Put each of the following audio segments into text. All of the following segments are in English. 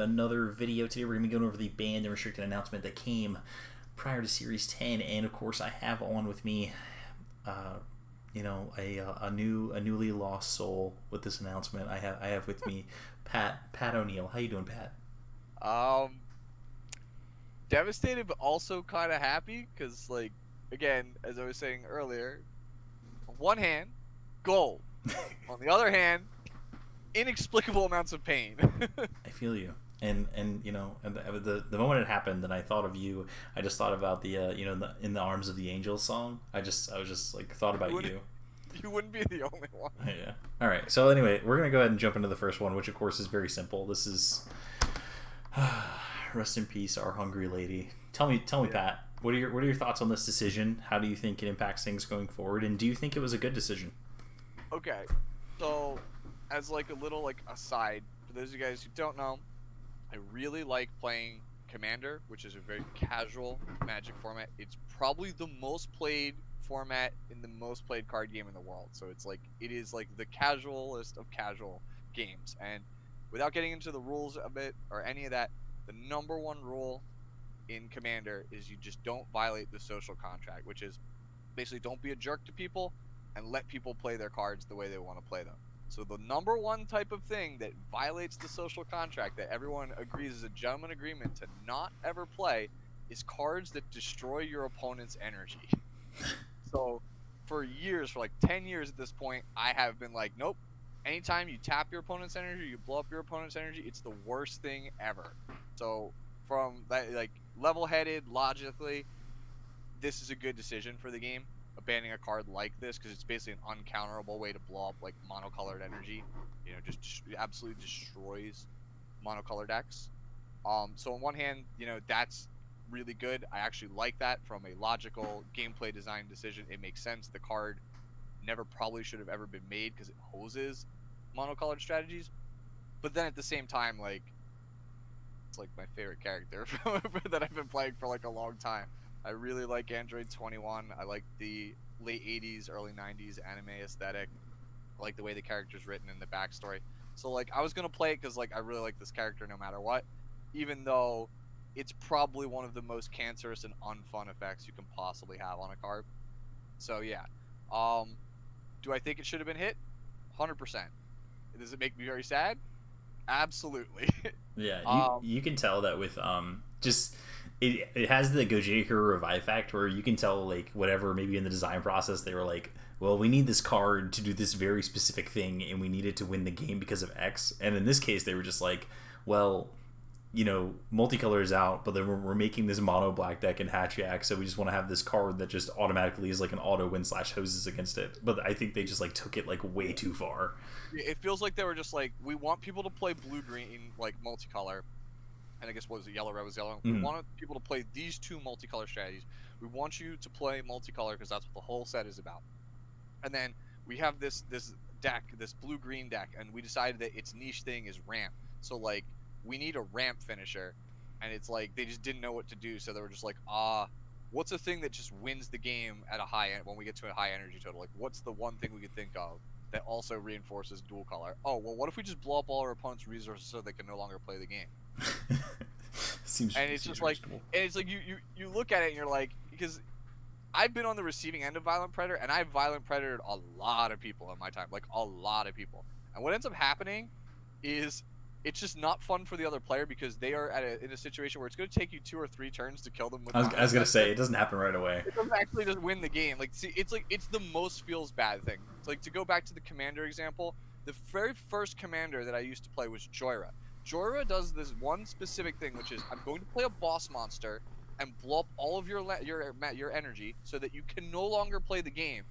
Another video. Today we're going to be going over the banned and restricted announcement that came prior to Series 10, and of course I have on with me a newly lost soul with this announcement. I have with me Pat O'Neill. How you doing, Pat? Um, Devastated, but also kind of happy because, like, again, as I was saying earlier, on one hand, gold. On the other hand, inexplicable amounts of pain. I feel you. And the moment it happened, and I thought of you. I just thought about the in the arms of the angels song. I was just like thought about you. You wouldn't be the only one. Yeah. All right. So anyway, we're gonna go ahead and jump into the first one, which of course is very simple. This is rest in peace, our hungry lady. Tell me, Pat. What are your thoughts on this decision? How do you think it impacts things going forward? And do you think it was a good decision? Okay, so as like a little like aside, for those of you guys who don't know, I really like playing Commander, which is a very casual Magic format. It's probably the most played format in the most played card game in the world. So it is like the casualist of casual games. And without getting into the rules of it or any of that, the number one rule in Commander is you just don't violate the social contract, which is basically don't be a jerk to people and let people play their cards the way they want to play them. So the number one type of thing that violates the social contract that everyone agrees is a gentleman agreement to not ever play is cards that destroy your opponent's energy. So for years, for like 10 years at this point, I have been like, nope. Anytime you tap your opponent's energy, you blow up your opponent's energy, it's the worst thing ever. So from that, like level-headed, logically, this is a good decision for the game. Banning a card like this because it's basically an uncounterable way to blow up like monocolored energy. Just absolutely destroys monocolored decks. So on one hand, that's really good. I actually like that from a logical gameplay design decision. It makes sense. The card never probably should have ever been made because it hoses monocolored strategies. But then at the same time, like it's like my favorite character that I've been playing for like a long time. I really like Android 21. I like the late 80s, early 90s anime aesthetic. I like the way the character's written and the backstory. So like I was gonna play it because like I really like this character no matter what, even though it's probably one of the most cancerous and unfun effects you can possibly have on a card. So yeah, do I think it should have been hit? 100%. Does it make me very sad? Absolutely. Yeah, you um, you can tell that with just it has the Gogeta Jr revive fact where you can tell like whatever maybe in the design process they were like, well, we need this card to do this very specific thing and we need it to win the game because of X. And in this case they were just like, well, multicolor is out, but then we're making this mono black deck in Hatchiyak, so we just want to have this card that just automatically is like an auto win slash hoses against it. But I think they just like took it like way too far. it feels like they were just like, we want people to play blue green like multicolor, and I guess what was it, yellow red was yellow. We wanted people to play these two multicolor strategies. We want you to play multicolor because that's what the whole set is about. And then we have this deck, this blue green deck, and we decided that its niche thing is ramp. So like we need a ramp finisher, and it's like they just didn't know what to do, so they were just like, what's a thing that just wins the game at a high end when we get to a high energy total? Like what's the one thing we could think of that also reinforces dual color? Oh well, what if we just blow up all our opponent's resources so they can no longer play the game? seems And it's seems just like, reasonable. and it's like you look at it and you're like, because I've been on the receiving end of Violent Predator, and I've Violent Predatored a lot of people in my time, like a lot of people. And what ends up happening is it's just not fun for the other player because they are in a situation where it's going to take you 2 or 3 turns to kill them with I was gonna non-effective. say it doesn't happen right away. It doesn't actually just win the game. Like, see, it's the most feels bad thing. It's like, to go back to the Commander example, the very first Commander that I used to play was Joyra. Joyra does this one specific thing, which is I'm going to play a boss monster and blow up all of your energy so that you can no longer play the game.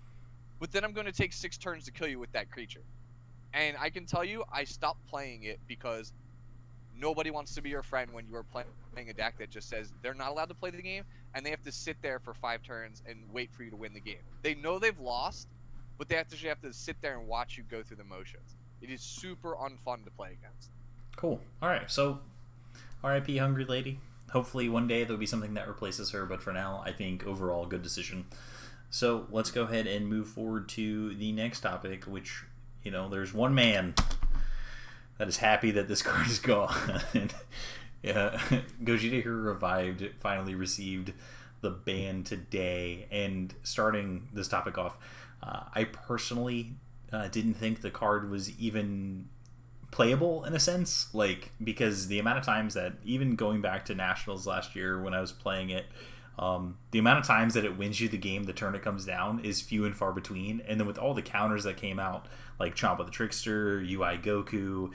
But then I'm going to take 6 turns to kill you with that creature. And I can tell you, I stopped playing it because nobody wants to be your friend when you are playing a deck that just says they're not allowed to play the game and they have to sit there for 5 turns and wait for you to win the game. They know they've lost, but they actually have to sit there and watch you go through the motions. It is super unfun to play against. Cool. All right. So, R.I.P. Hungry Lady. Hopefully one day there'll be something that replaces her, but for now, I think overall good decision. So let's go ahead and move forward to the next topic, which there's one man that is happy that this card is gone. Yeah, Gogeta Hero Revived finally received the ban today. And starting this topic off, I personally didn't think the card was even playable in a sense, like, because the amount of times that, even going back to Nationals last year when I was playing it, the amount of times that it wins you the game the turn it comes down is few and far between. And then with all the counters that came out, like Champa the Trickster, UI Goku,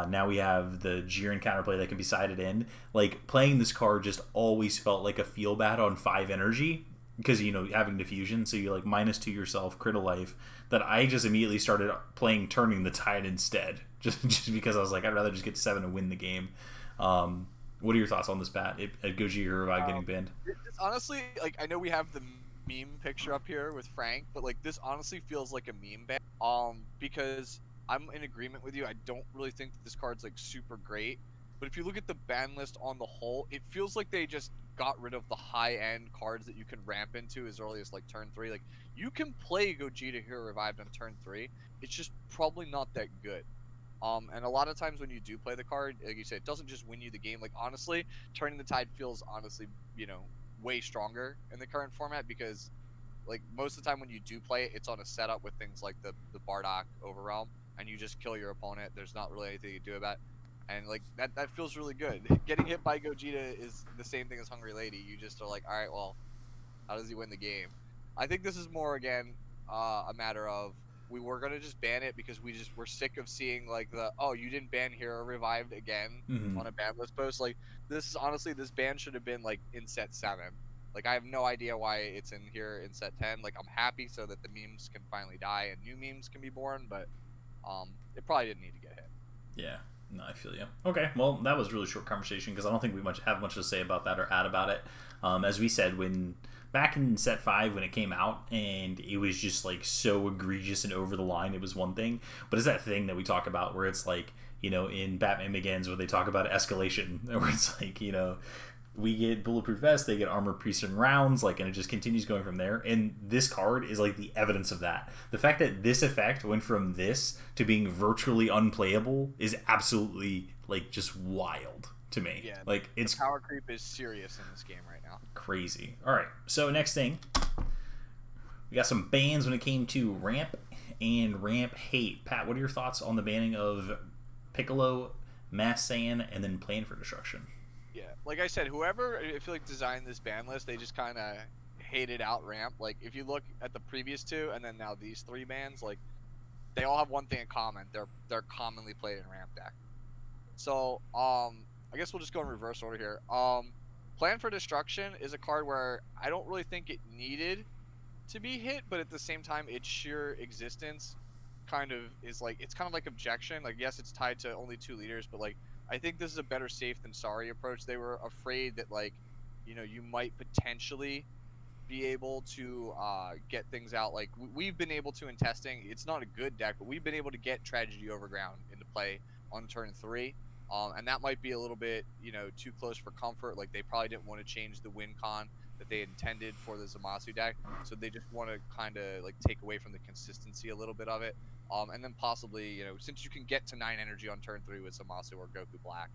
now we have the Jiren counterplay that can be sided in. Like, playing this card just always felt like a feel bad on 5 energy, because, you know, having diffusion, so you like -2 yourself, crit a life, that I just immediately started playing Turning the Tide instead, just because I was like, I'd rather just get 7 and win the game. What are your thoughts on this bat at Gogeta Revive getting banned? It's honestly, like, I know we have the meme picture up here with Frank, but like this honestly feels like a meme ban. Because I'm in agreement with you. I don't really think that this card's like super great. But if you look at the ban list on the whole, it feels like they just got rid of the high end cards that you can ramp into as early as like turn 3. Like, you can play Gogeta Hero Revived on turn 3. It's just probably not that good. And a lot of times when you do play the card, like you said, it doesn't just win you the game. Like, honestly, Turning the Tide feels honestly, way stronger in the current format, because like most of the time when you do play it, it's on a setup with things like the Bardock Overwhelm, and you just kill your opponent. There's not really anything you do about it. And like that feels really good. Getting hit by Gogeta is the same thing as Hungry Lady. You just are like, all right, well, how does he win the game? I think this is more again a matter of, we were gonna just ban it because we're sick of seeing like you didn't ban Hero Revived again Mm-hmm. on a ban list post. Like, this is honestly, this ban should have been like in set 7. Like, I have no idea why it's in here in set 10. Like, I'm happy so that the memes can finally die and new memes can be born, but it probably didn't need to get hit. Yeah, no, I feel you. Okay, well, that was a really short conversation because I don't think we have much to say about that or add about it. As we said, when back in set 5 when it came out and it was just like so egregious and over the line, it was one thing. But it's that thing that we talk about where it's like, you know, in Batman Begins where they talk about escalation, where it's like, you know, we get bulletproof vests, they get armor piercing rounds, like, and it just continues going from there. And this card is like the evidence of that. The fact that this effect went from this to being virtually unplayable is absolutely like just wild to me. Yeah, like, it's power creep is serious in this game right now. crazy. All right, so next thing, we got some bans when it came to ramp and ramp hate. Pat, what are your thoughts on the banning of Piccolo, Mass Saiyan, and then Plan for Destruction? Yeah, like I said, whoever I feel like designed this ban list, they just kind of hated out ramp. Like, if you look at the previous 2 and then now these 3 bans, like, they all have one thing in common: they're commonly played in ramp deck. So I guess we'll just go in reverse order here. Plan for Destruction is a card where I don't really think it needed to be hit, but at the same time, its sheer existence kind of is like, it's kind of like Objection. Like, yes, it's tied to only 2 leaders, but like, I think this is a better safe than sorry approach. They were afraid that, like, you might potentially be able to get things out. Like, we've been able to in testing. It's not a good deck, but we've been able to get Tragedy Overground into play on turn 3. And that might be a little bit, too close for comfort. Like, they probably didn't want to change the win con that they intended for the Zamasu deck, so they just want to kind of like take away from the consistency a little bit of it. And then possibly, since you can get to 9 energy on turn 3 with Zamasu or Goku Black,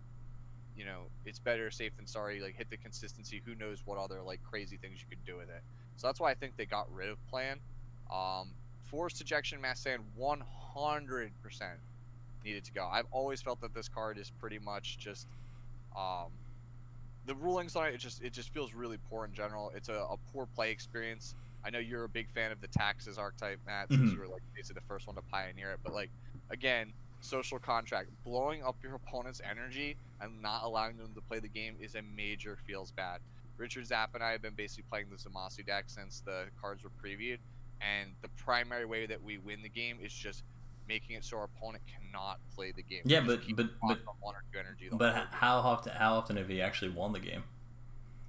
it's better safe than sorry. Like, hit the consistency. Who knows what other like crazy things you could do with it. So that's why I think they got rid of Plan. Forced Ejection Mass Saiyan 100% needed to go. I've always felt that this card is pretty much just the rulings on it. It just feels really poor in general. It's a poor play experience. I know you're a big fan of the taxes archetype, Matt, since you were like basically the first one to pioneer it. But like, again, social contract, blowing up your opponent's energy and not allowing them to play the game is a major feels bad. Richard Zapp and I have been basically playing the Zamasu deck since the cards were previewed, and the primary way that we win the game is just making it so our opponent cannot play the game. Yeah, We just keep but on 1 or 2 energy. how often have you actually won the game?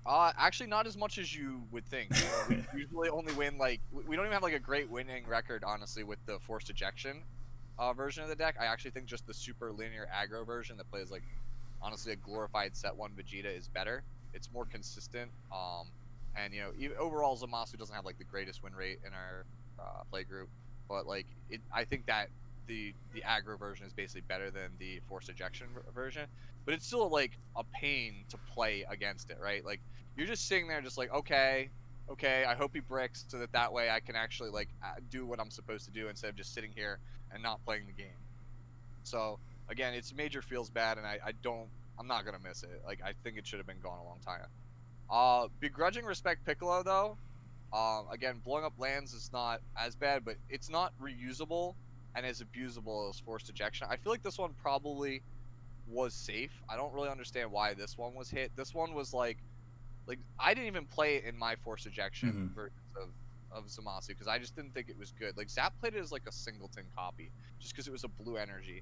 Actually, not as much as you would think. We usually only win, like, we don't even have like a great winning record, honestly, with the Forced Ejection version of the deck. I actually think just the super linear aggro version that plays like, honestly, a glorified set 1 Vegeta is better. It's more consistent. And overall, Zamasu doesn't have like the greatest win rate in our play group, but like, I think that the aggro version is basically better than the forced ejection version, but it's still like a pain to play against it, right? Like you're just sitting there, just like okay, I hope he bricks so that way I can actually like do what I'm supposed to do instead of just sitting here and not playing the game. So again, it's major feels bad, and I'm not gonna miss it. Like I think it should have been gone a long time. Begrudging respect Piccolo though. Again, blowing up lands is not as bad, but it's not reusable and as abusable as forced ejection. I feel like this one probably was safe. I don't really understand why this one was hit. This one was like I didn't even play it in my forced ejection versions of Zamasu because I just didn't think it was good. Like Zap played it as like a singleton copy just because it was a blue energy.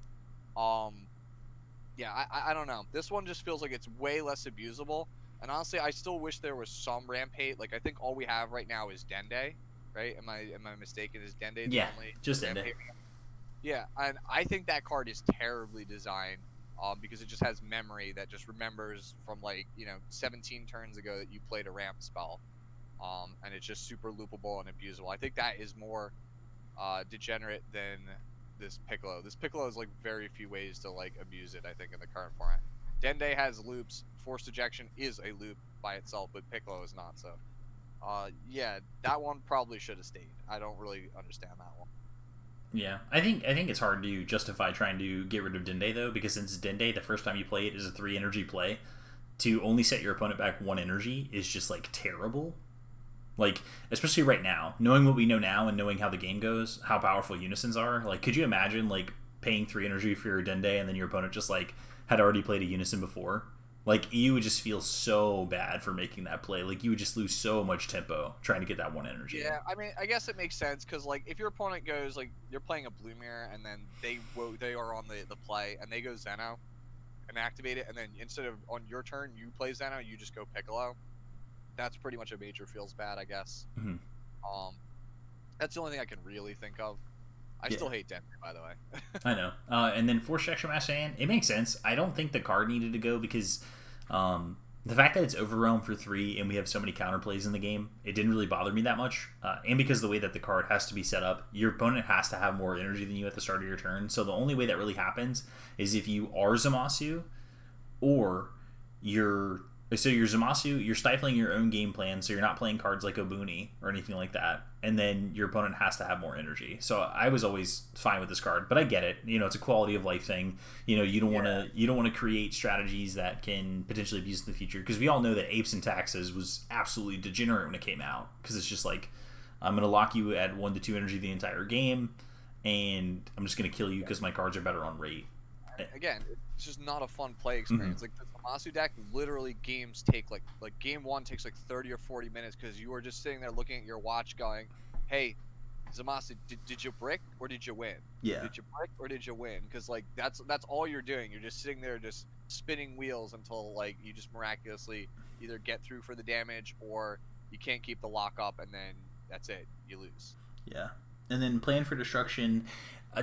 Yeah, I don't know. This one just feels like it's way less abusable. And honestly, I still wish there was some rampage. Like I think all we have right now is Dende, right? Am I mistaken? Is Dende the only just Dende? Yeah, and I think that card is terribly designed. Because it just has memory that just remembers from 17 turns ago that you played a ramp spell, and it's just super loopable and abusable. I think that is more degenerate than this Piccolo. This Piccolo has like very few ways to like abuse it. I think in the current format, Dende has loops. Forced ejection is a loop by itself, but Piccolo is not. So, yeah, that one probably should have stayed. I don't really understand that one. Yeah, I think it's hard to justify trying to get rid of Dende though, because since Dende, the first time you play it, is a 3 energy play, to only set your opponent back 1 energy is just like terrible. Like especially right now, knowing what we know now and knowing how the game goes, how powerful unisons are. Like, could you imagine like paying 3 energy for your Dende and then your opponent just like had already played a unison before? Like you would just feel so bad for making that play. Like you would just lose so much tempo trying to get that 1 energy. Yeah, I mean, I guess it makes sense because like if your opponent goes like you're playing a blue mirror and then they are on the play and they go Zeno and activate it, and then instead of on your turn you play Zeno, you just go Piccolo. That's pretty much a major feels bad, I guess. That's the only thing I can really think of. I still hate Denver, by the way. I know. And then Force Extra Master Hand, it makes sense. I don't think the card needed to go because the fact that it's Overwhelm for 3 and we have so many counterplays in the game, it didn't really bother me that much. And because the way that the card has to be set up, your opponent has to have more energy than you at the start of your turn. So the only way that really happens is if you are Zamasu or you're Zamasu, you're stifling your own game plan, so you're not playing cards like Obuni or anything like that, and then your opponent has to have more energy. So I was always fine with this card, but I get it. It's a quality of life thing. You don't want to create strategies that can potentially be used in the future, because we all know that Apes and Taxes was absolutely degenerate when it came out, because it's just like, I'm going to lock you at 1 to 2 energy the entire game, and I'm just going to kill you because my cards are better on rate. Again, it's just not a fun play experience. Like the Zamasu deck, literally games take like game 1 takes like 30 or 40 minutes because you are just sitting there looking at your watch going, hey, Zamasu, did you brick or did you win? Yeah. Did you brick or did you win? Because like that's all you're doing. You're just sitting there just spinning wheels until like you just miraculously either get through for the damage or you can't keep the lock up, and then that's it. You lose. Yeah. And then Plan for Destruction,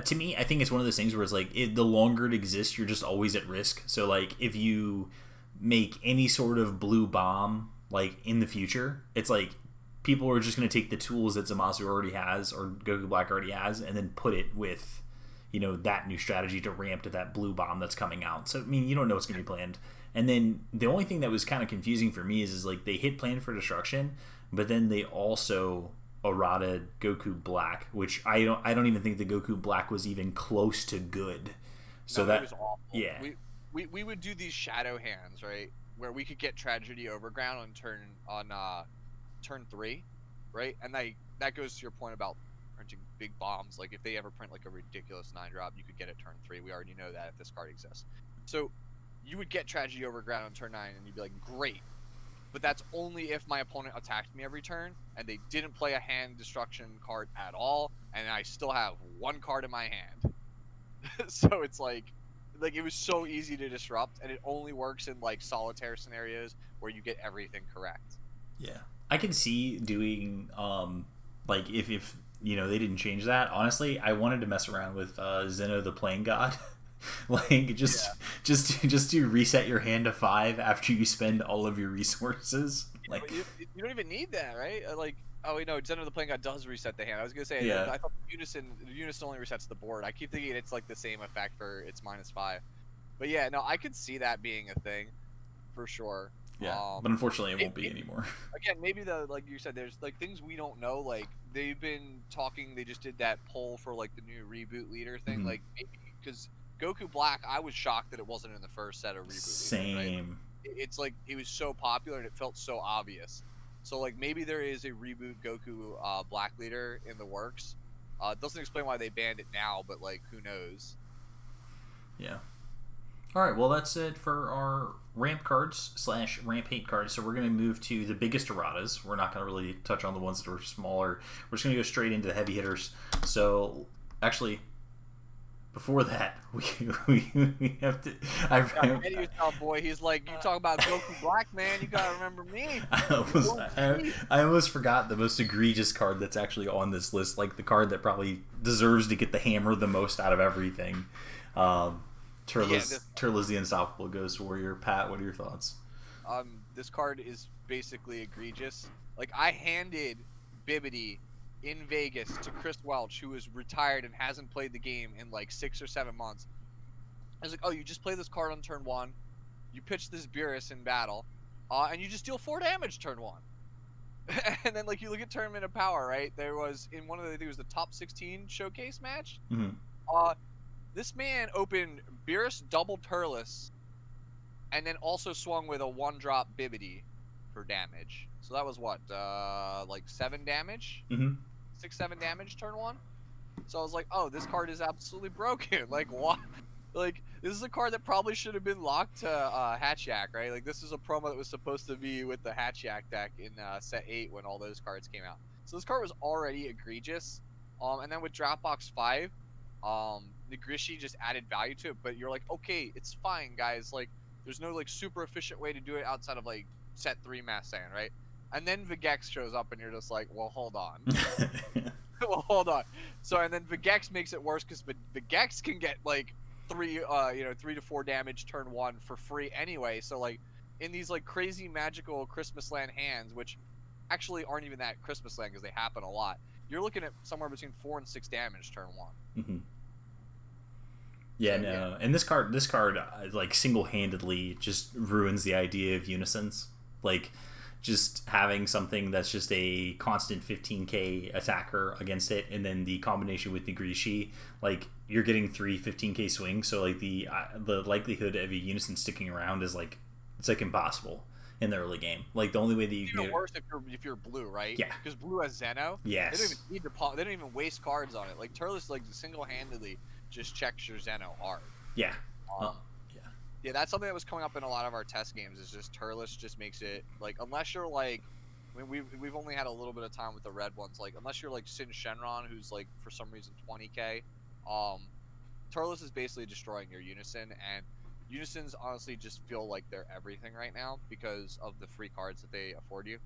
to me, I think it's one of those things where it's like, the longer it exists, you're just always at risk. So like if you make any sort of blue bomb like in the future, it's like people are just going to take the tools that Zamasu already has or Goku Black already has and then put it with that new strategy to ramp to that blue bomb that's coming out. So I mean, you don't know what's going to be planned. And then the only thing that was kind of confusing for me is like they hit Plan for Destruction, but then they also errata Goku Black, which I don't even think the Goku Black was even close to good. So no, that was awful. Yeah. We would do these shadow hands, right? Where we could get Tragedy Overground on turn 3, right? And that goes to your point about printing big bombs. Like if they ever print like a ridiculous 9-drop, you could get it turn 3. We already know that if this card exists. So you would get Tragedy Overground on turn 9 and you'd be like, great. But that's only if my opponent attacked me every turn and they didn't play a hand destruction card at all, and I still have 1 card in my hand. So it's like it was so easy to disrupt, and it only works in like solitaire scenarios where you get everything correct. Yeah, I can see doing like if they didn't change that. Honestly, I wanted to mess around with Zeno the Playing God. Like just to reset your hand to 5 after you spend all of your resources. Like you don't even need that, right? Like Oh, no, Zen of the Playing God does reset the hand. I was gonna say, Yeah. I thought Unison only resets the board. I keep thinking it's like the same effect for it's -5. But yeah, no, I could see that being a thing for sure. Yeah, but unfortunately, it won't be Maybe, anymore. again, maybe like you said, there's like things we don't know. Like they've been talking. They just did that poll for like the new reboot leader thing. Mhm. Like maybe because Goku Black, I was shocked that it wasn't in the first set of reboot leaders. Right? Same. It's like it was so popular and it felt so obvious. So like maybe there is a reboot Goku Black leader in the works. It doesn't explain why they banned it now, but like who knows? Yeah. All right, well, that's it for our ramp cards / ramp hate cards. So we're going to move to the biggest erratas. We're not going to really touch on the ones that are smaller. We're just going to go straight into the heavy hitters. So actually, before that, we have to. Ready yourself, boy. He's like, you talk about Goku Black, man. You gotta remember me. I almost forgot the most egregious card that's actually on this list, like the card that probably deserves to get the hammer the most out of everything. Turles the Unstoppable Ghost Warrior. Pat, what are your thoughts? This card is basically egregious. Like I handed Bibbidi in Vegas to Chris Welch, who is retired and hasn't played the game in like 6 or 7 months. I was like, oh, you just play this card on turn 1, you pitch this Beerus in battle, and you just deal 4 damage turn 1. And then like you look at Tournament of Power, right? There was in one of the, I think it was the top 16 showcase match. Mm-hmm. This man opened Beerus double Turles, and then also swung with a 1-drop Bibbidi for damage. So that was what, like 7 damage? Mm-hmm. 6-7 damage turn 1. So I was like, oh, this card is absolutely broken. Like what? Like this is a card that probably should have been locked to Hatchiyak, right? Like this is a promo that was supposed to be with the Hatchiyak deck in set 8 when all those cards came out. So this card was already egregious. And then with Dropbox 5, Nigrishi just added value to it. But you're like, okay, it's fine, guys. Like there's no like super efficient way to do it outside of like set 3 Mass Saiyan, right? And then Vigex shows up, and you're just like, well, hold on. Well, hold on. So, and then Vigex makes it worse because Vigex can get like 3 to 4 damage turn 1 for free anyway. So, like, in these like crazy magical Christmas Land hands, which actually aren't even that Christmas Land because they happen a lot, you're looking at somewhere between 4 and 6 damage turn 1. Mm-hmm. Yeah, so, no. Yeah. And this card, like single-handedly just ruins the idea of unisons. Like, just having something that's just a constant 15k attacker against it, and then the combination with Nigrishi, like you're getting 3 15k swings. So like the likelihood of a unison sticking around is like it's like impossible in the early game. Like the only way that you can get worse if you're blue, right? Yeah, because blue has Zeno. Yes, they don't even need to. They don't even waste cards on it. Like Turles like single-handedly just checks your Zeno hard. Yeah. Yeah, that's something that was coming up in a lot of our test games. Is just Turles just makes it like unless you're like, I mean we've only had a little bit of time with the red ones. Like unless you're like Sin Shenron, who's like for some reason 20k, Turles is basically destroying your unison, and unisons honestly just feel like they're everything right now because of the free cards that they afford you.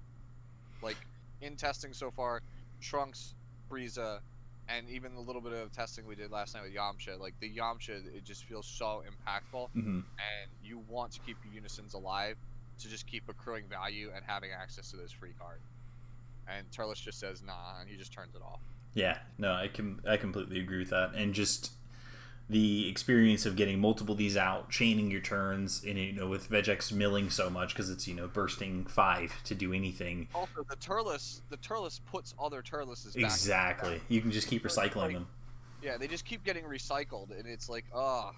Like in testing so far, Trunks, Frieza, and even the little bit of testing we did last night with Yamcha, like the Yamcha, it just feels so impactful, and you want to keep your unisons alive to just keep accruing value and having access to those free cards. And Turles just says nah, and he just turns it off. Yeah, no, I completely agree with that, and just the experience of getting multiple of these out, chaining your turns, and with Vegex milling so much because it's bursting 5 to do anything. Also, the Turles puts other Turleses back. Exactly, you can just keep recycling them. Yeah, they just keep getting recycled, and it's like, oh.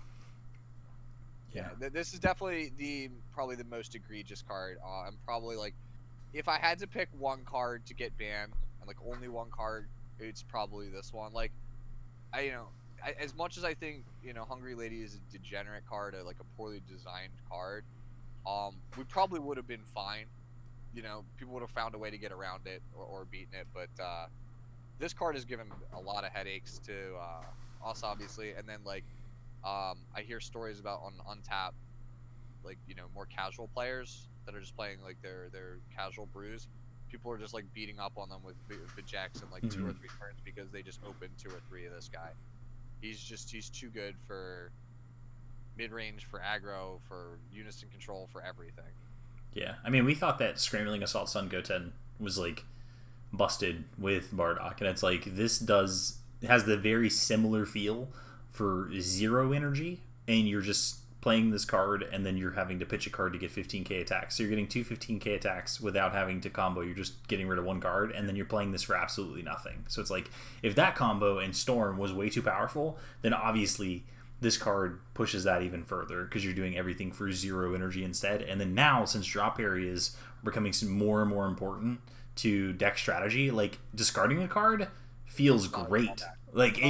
Yeah, this is definitely probably the most egregious card. I'm probably like, if I had to pick one card to get banned, and like only one card, it's probably this one. Like, as much as I think Hungry Lady is a degenerate card, like a poorly designed card, we probably would have been fine. People would have found a way to get around it or beaten it. But this card has given a lot of headaches to us, obviously. And then like I hear stories about on Untap, like more casual players that are just playing like their casual brews. People are just like beating up on them with Jax in like 2 or 3 turns because they just opened 2 or 3 of this guy. He's too good for mid-range, for aggro, for unison control, for everything. Yeah, I mean, we thought that Scrambling Assault Sun Goten was like busted with Bardock, and it's like has the very similar feel for 0 energy, and you're just playing this card, and then you're having to pitch a card to get 15k attacks. So you're getting 2 15k attacks without having to combo. You're just getting rid of 1 card, and then you're playing this for absolutely nothing. So it's like, if that combo in Storm was way too powerful, then obviously this card pushes that even further, because you're doing everything for 0 energy instead. And then now, since drop areas are becoming more and more important to deck strategy, like, discarding a card feels great. Like,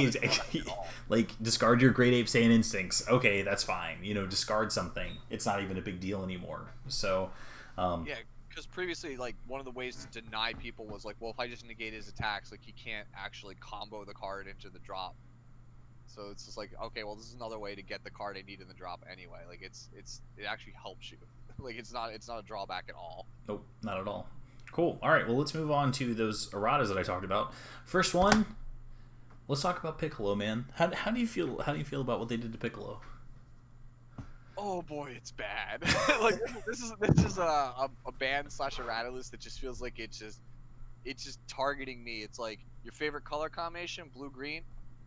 like, discard your Great Ape Saiyan Instincts. Okay, that's fine. Discard something. It's not even a big deal anymore. So, yeah, because previously, like, one of the ways to deny people was like, well, if I just negate his attacks, like, he can't actually combo the card into the drop. So it's just like, okay, well, this is another way to get the card I need in the drop anyway. Like, it actually helps you. Like, it's not a drawback at all. Nope, not at all. Cool. All right, well, let's move on to those erratas that I talked about. First one, let's talk about Piccolo, man. How do you feel? How do you feel about what they did to Piccolo? Oh boy, it's bad. Like, this is a ban / errata list that just feels like it's just targeting me. It's like, your favorite color combination, blue green,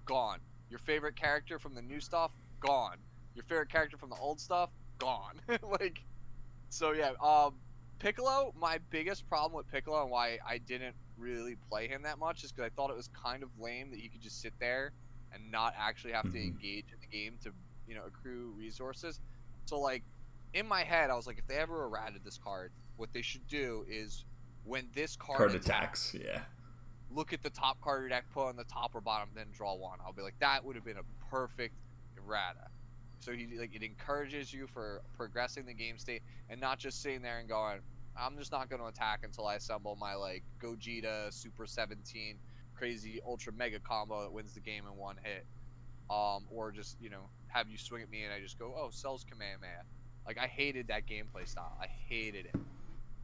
gone. Your favorite character from the new stuff, gone. Your favorite character from the old stuff, gone. Like, so yeah. Piccolo, my biggest problem with Piccolo and why I didn't really play him that much is because I thought it was kind of lame that you could just sit there and not actually have to engage in the game to, accrue resources. So, like, in my head, I was like, if they ever errated this card, what they should do is, when this card attacks, yeah, look at the top card of your deck, put on the top or bottom, then draw 1. I'll be like, that would have been a perfect errata. So it encourages you for progressing the game state and not just sitting there and going, I'm just not going to attack until I assemble my, like, Gogeta Super 17 crazy ultra mega combo that wins the game in 1 hit. Or just, have you swing at me and I just go, oh, Cell's Kamehameha. Like, I hated that gameplay style. I hated it.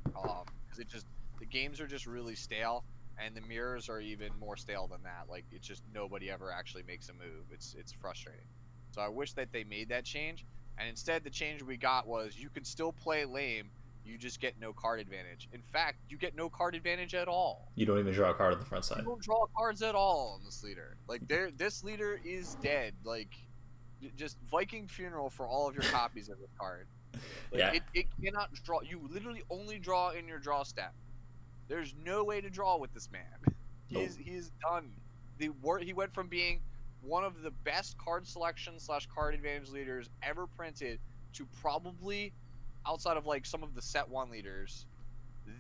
Because the games are just really stale, and the mirrors are even more stale than that. Like, it's just nobody ever actually makes a move. It's frustrating. So I wish that they made that change, and instead the change we got was, you can still play lame, you just get no card advantage. In fact, you get no card advantage at all. You don't even draw a card on the front side. You don't draw cards at all on this leader. Like, this leader is dead. Like, just Viking funeral for all of your copies of this card. Like, yeah. It cannot draw. You literally only draw in your draw step. There's no way to draw with this man. He's done. He went from being one of the best card selection / card advantage leaders ever printed to probably, outside of, like, some of the set 1 leaders,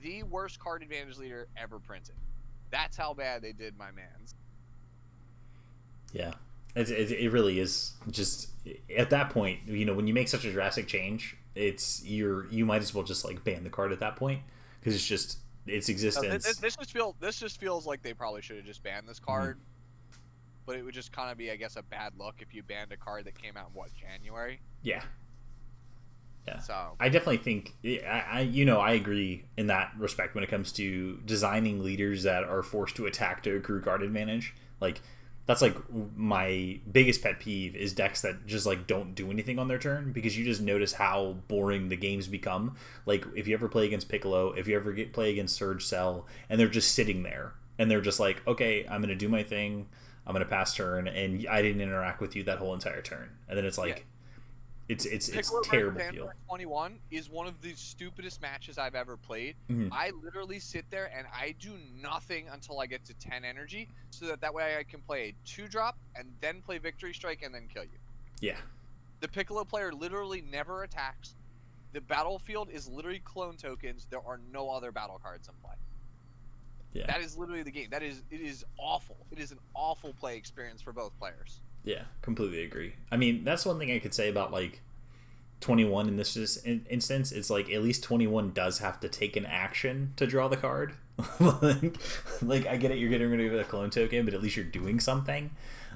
the worst card advantage leader ever printed. That's how bad they did my man's. Yeah, it really is. Just at that point, when you make such a drastic change, you might as well just, like, ban the card at that point, because it's just its existence. This just feels like they probably should have just banned this card. But it would just kind of be, I guess, a bad look if you banned a card that came out in, January? Yeah. Yeah. So I definitely think, I agree in that respect when it comes to designing leaders that are forced to attack to accrue card advantage. Like, that's, like, my biggest pet peeve is decks that just, like, don't do anything on their turn, because you just notice how boring the games become. Like, if you ever play against Piccolo, if you ever play against Surge Cell, and they're just sitting there, and they're just like, okay, I'm going to do my thing, I'm going to pass turn, and I didn't interact with you that whole entire turn. And then it's like, it's terrible feel. 21 is one of the stupidest matches I've ever played. I literally sit there and I do nothing until I get to 10 energy, so that way I can play a 2-drop and then play Victory Strike and then kill you. Yeah. The Piccolo player literally never attacks. The battlefield is literally clone tokens. There are no other battle cards in play. Yeah. That is literally the game. It is awful. It is an awful play experience for both players. Yeah, completely agree. I mean, that's one thing I could say about, like, 21 in this instance. It's like, at least 21 does have to take an action to draw the card. like, I get it, you're getting rid of a clone token, but at least you're doing something.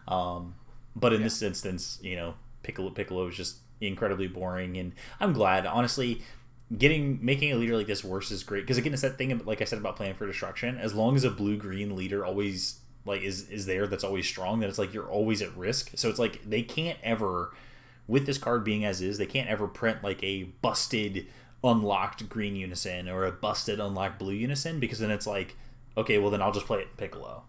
But in this instance, Piccolo is just incredibly boring, and I'm glad, honestly. Making a leader like this worse is great, because again, it's that thing, like I said, about playing for destruction. As long as a blue-green leader always, like, is there, that's always strong, then it's like you're always at risk. So it's like they can't ever, with this card being as is, they can't ever print, like, a busted unlocked green unison or a busted unlocked blue unison, because then it's like, okay, well then I'll just play it Piccolo.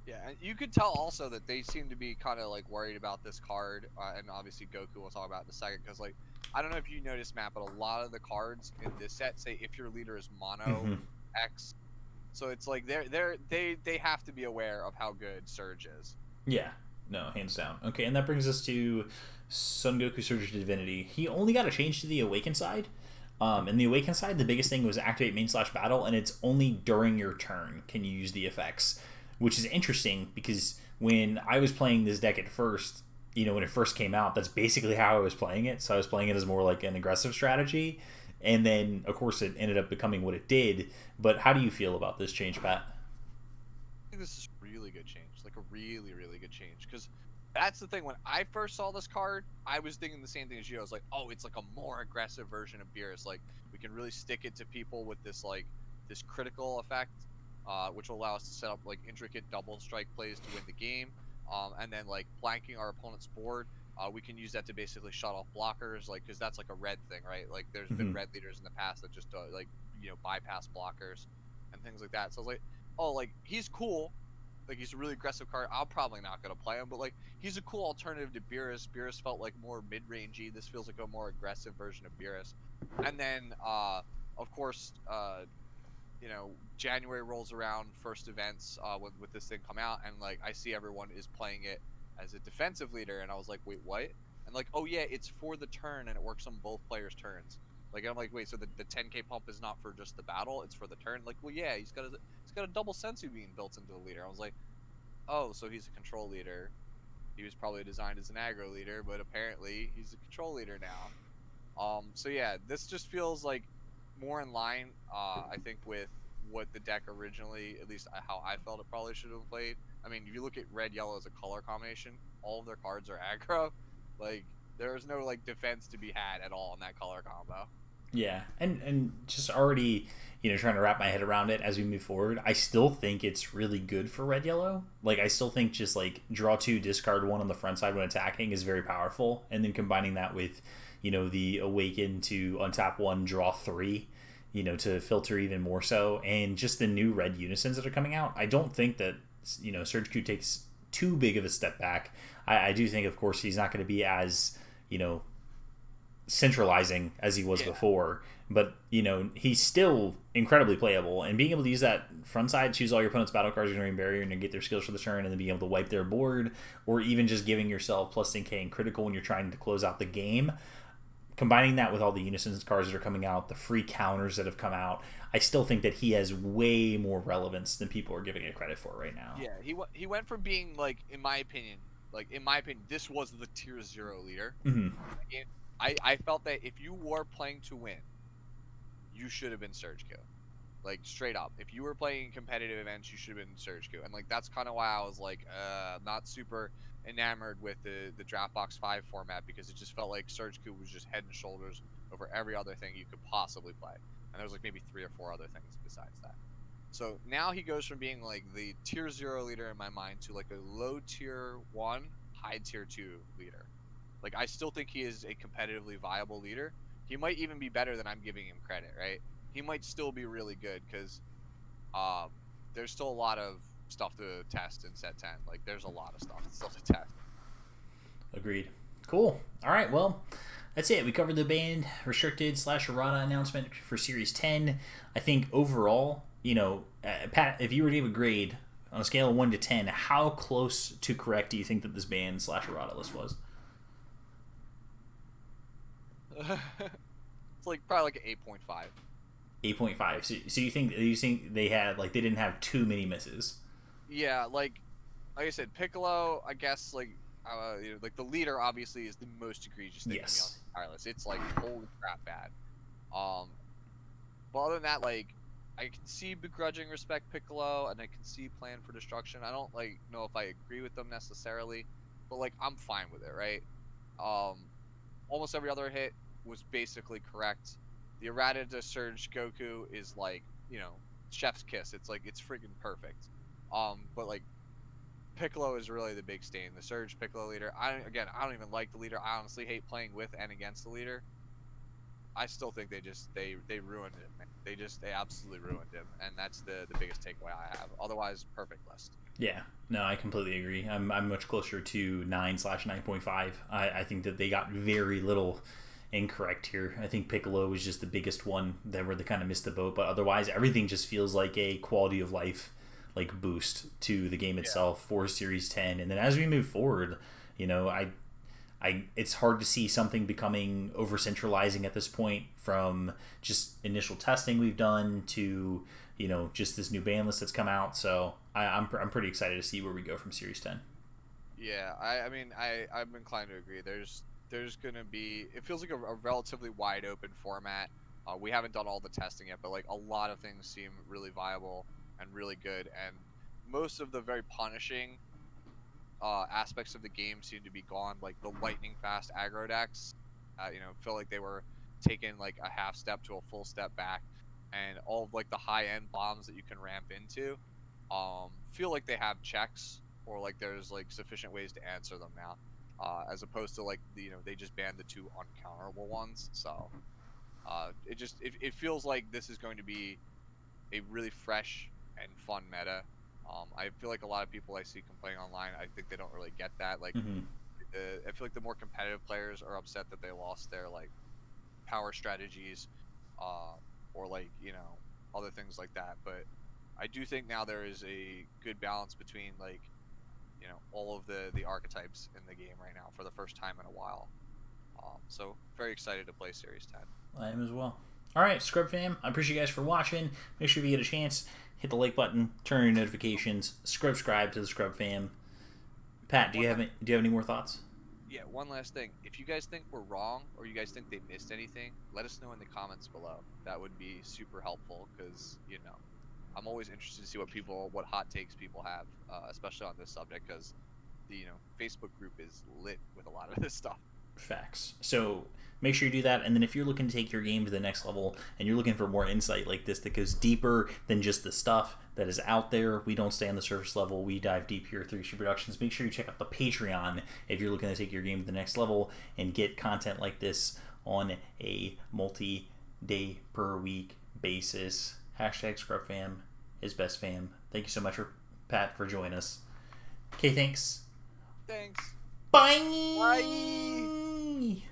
Yeah, and you could tell also that they seem to be kind of like worried about this card, and obviously Goku we'll talk about in a second, because like I don't know if you noticed, Matt, but a lot of the cards in this set say if your leader is mono Mm-hmm. X, so it's like they have to be aware of how good Surge is. Yeah, no, hands down. Okay, and that brings us to Son Goku Surge Divinity. He only got a change to the Awaken side. In the Awaken side, the biggest thing was activate main slash battle, and it's only during your turn can you use the effects, which is interesting because when I was playing this deck at first, when it first came out, that's basically how I was playing it. So I was playing it as more like an aggressive strategy, and then of course it ended up becoming what it did. But how do you feel about this change, Pat? I think this is a really good change, like a really, really good change. Because that's the thing. When I first saw this card, I was thinking the same thing as you. I was like, oh, it's like a more aggressive version of Beerus. Like we can really stick it to people with this critical effect, which will allow us to set up like intricate double strike plays to win the game. And then like blanking our opponent's board. We can use that to basically shut off blockers, like because that's like a red thing, right? Like there's been Mm-hmm. red leaders in the past that just bypass blockers and things like that. So I was like, oh, like he's cool. Like he's a really aggressive card. I'm probably not gonna play him, but like he's a cool alternative to Beerus. Beerus felt like more mid-rangey. This feels like a more aggressive version of Beerus. And then, of course, January rolls around, first events with this thing come out, and like I see everyone is playing it as a defensive leader, and I was like, wait, what? And like, oh yeah, it's for the turn, and it works on both players' turns. Like I'm like, wait, so the 10k pump is not for just the battle; it's for the turn. Like, well, yeah, he's got a double sensu being built into the leader. I was like, oh, so he's a control leader. He was probably designed as an aggro leader, but apparently he's a control leader now. So yeah, this just feels like more in line, I think, with what the deck originally, at least how I felt it probably should have played. I mean, if you look at red yellow as a color combination, all of their cards are aggro. Like there is no like defense to be had at all in that color combo. Yeah, and just already, trying to wrap my head around it as we move forward. I still think it's really good for red yellow. Like I still think just like draw two, discard one on the front side when attacking is very powerful, and then combining that with, the awaken to untap one, draw three, to filter even more so, and just the new red unisons that are coming out. I don't think that Surge Q takes too big of a step back. I do think, of course, he's not going to be as centralizing as he was Yeah, before. But he's still incredibly playable, and being able to use that front side, choose all your opponent's battle cards, generating barrier, and get their skills for the turn, and then being able to wipe their board, or even just giving yourself plus 10k and critical when you're trying to close out the game. Combining that with all the unisons cards that are coming out, the free counters that have come out, I still think that he has way more relevance than people are giving it credit for right now. yeah. He went from being like, in my opinion, this was the tier 0 leader. Mm-hmm. I felt that if you were playing to win, you should have been Surge Q. Like straight up, if you were playing competitive events, you should have been Surge Q. And like that's kind of why I was like, not super enamored with the Draft Box 5 format, because it just felt like Surge Q was just head and shoulders over every other thing you could possibly play. And there was like maybe 3 or 4 other things besides that. So now he goes from being like the tier 0 leader in my mind to like a low tier 1, high tier 2 leader. Like I still think he is a competitively viable leader. He might even be better than I'm giving him credit, right? He might still be really good because um, there's still a lot of stuff to test in set 10. Like there's a lot of stuff still to test. Agreed. Cool. All right. Well, that's it. We covered the banned, restricted slash errata announcement for Series 10. I think overall, Pat, if you were to give a grade on a scale of 1 to 10, how close to correct do you think that this banned slash errata list was? It's like probably like an 8.5. 8.5. So you think they didn't have too many misses? Yeah, like I said, Piccolo, I guess like the leader obviously is the most egregious thing to me on Yes. the entire list. It's like holy crap bad. Um, but other than that, like I can see begrudging respect Piccolo, and I can see plan for destruction. I don't like know if I agree with them necessarily, but like I'm fine with it, right? Um, almost every other hit was basically correct. The errata to Surge Goku is like chef's kiss. It's like it's freaking perfect. But like Piccolo is really the big stain. The Surge Piccolo leader. I don't even like the leader. I honestly hate playing with and against the leader. I still think they ruined him. Man. They absolutely ruined him, and that's the biggest takeaway I have. Otherwise, perfect list. Yeah, no, I completely agree. I'm much closer to 9/9.5. I think that they got very little incorrect here. I think Piccolo was just the biggest one that where they kind of missed the boat, but otherwise everything just feels like a quality of life like boost to the game itself for Series 10. And then as we move forward, you know, it's hard to see something becoming over centralizing at this point from just initial testing we've done to, you know, just this new ban list that's come out. So I'm pretty excited to see where we go from Series 10. Yeah, I mean I'm inclined to agree. There's gonna be, it feels like a relatively wide open format. We haven't done all the testing yet, but like a lot of things seem really viable and really good, and most of the very punishing aspects of the game seem to be gone. Like the lightning fast aggro decks, feel like they were taking like a half step to a full step back, and all of like the high end bombs that you can ramp into, feel like they have checks, or like there's like sufficient ways to answer them now, as opposed to like they just banned the two uncounterable ones. So it feels like this is going to be a really fresh and fun meta. I feel like a lot of people I see complaining online, I think they don't really get that. Like, Mm-hmm. I feel like the more competitive players are upset that they lost their like power strategies, uh, or like other things like that. But I do think now there is a good balance between like all of the archetypes in the game right now for the first time in a while. So very excited to play Series 10. I am as well. All right, Scrub fam, I appreciate you guys for watching. Make sure if you get a chance, hit the like button, turn on your notifications, subscribe to the Scrub fam. Pat, do you have any more thoughts? Yeah, one last thing. If you guys think we're wrong, or you guys think they missed anything, let us know in the comments below. That would be super helpful, because I'm always interested to see what hot takes people have, especially on this subject, because the Facebook group is lit with a lot of this stuff. Facts. So make sure you do that. And then if you're looking to take your game to the next level and you're looking for more insight like this that goes deeper than just the stuff that is out there, we don't stay on the surface level. We dive deep here through Issue Productions. Make sure you check out the Patreon if you're looking to take your game to the next level and get content like this on a multi-day per week basis. Hashtag ScrubFam is best fam. Thank you so much, Pat, for joining us. Okay, thanks. Thanks. Bye. Bye.